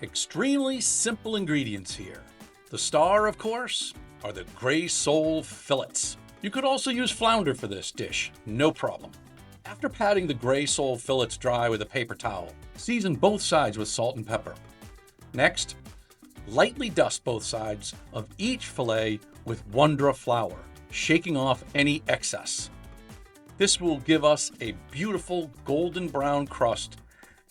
Extremely simple ingredients here. The star, of course, are the gray sole fillets. You could also use flounder for this dish, no problem. After patting the gray sole fillets dry with a paper towel, season both sides with salt and pepper. Next, lightly dust both sides of each fillet with Wondra flour, shaking off any excess. This will give us a beautiful golden brown crust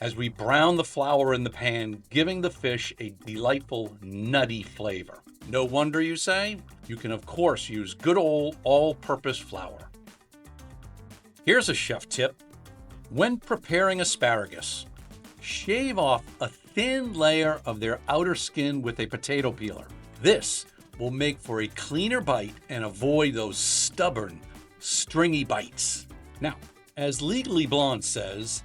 as we brown the flour in the pan, giving the fish a delightful nutty flavor. No wonder, you say? You can of course use good old all-purpose flour. Here's a chef tip. When preparing asparagus, shave off a thin layer of their outer skin with a potato peeler. This will make for a cleaner bite and avoid those stubborn, stringy bites. Now, as Legally Blonde says,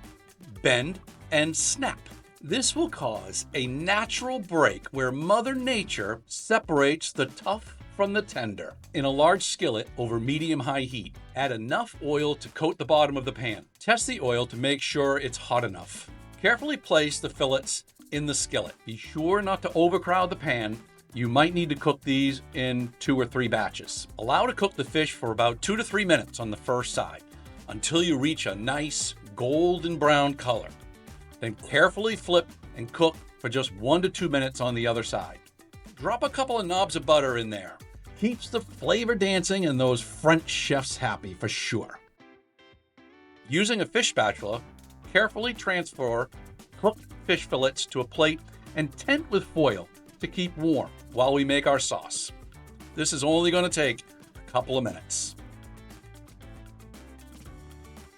bend and snap. This will cause a natural break where Mother Nature separates the tough from the tender. In a large skillet over medium-high heat, add enough oil to coat the bottom of the pan. Test the oil to make sure it's hot enough. Carefully place the fillets in the skillet. Be sure not to overcrowd the pan. You might need to cook these in 2 or 3 batches. Allow to cook the fish for about 2 to 3 minutes on the first side until you reach a nice golden brown color. Then carefully flip and cook for just 1 to 2 minutes on the other side. Drop a couple of knobs of butter in there. Keeps the flavor dancing and those French chefs happy for sure. Using a fish spatula, carefully transfer cooked fish fillets to a plate and tent with foil to keep warm while we make our sauce. This is only going to take a couple of minutes.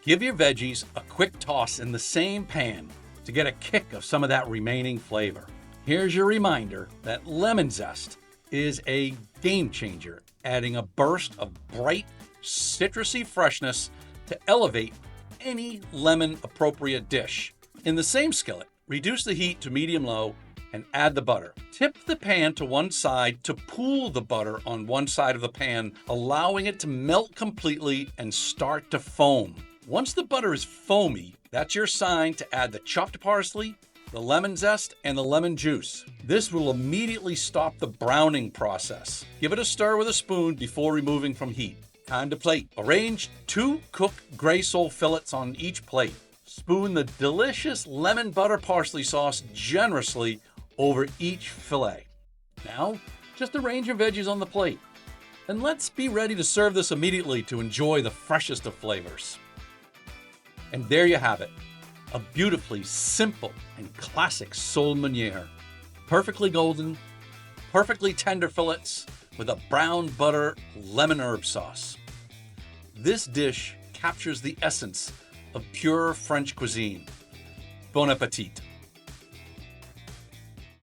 Give your veggies a quick toss in the same pan to get a kick of some of that remaining flavor. Here's your reminder that lemon zest is a game changer, adding a burst of bright, citrusy freshness to elevate any lemon-appropriate dish. In the same skillet, reduce the heat to medium-low and add the butter. Tip the pan to one side to pool the butter on one side of the pan, allowing it to melt completely and start to foam. Once the butter is foamy, that's your sign to add the chopped parsley, the lemon zest, and the lemon juice. This will immediately stop the browning process. Give it a stir with a spoon before removing from heat. Time to plate. Arrange 2 cooked gray sole fillets on each plate. Spoon the delicious lemon butter parsley sauce generously over each fillet. Now, just arrange your veggies on the plate. And let's be ready to serve this immediately to enjoy the freshest of flavors. And there you have it, a beautifully simple and classic Sole Meuniere. Perfectly golden, perfectly tender fillets with a brown butter lemon herb sauce. This dish captures the essence of pure French cuisine. Bon appetit.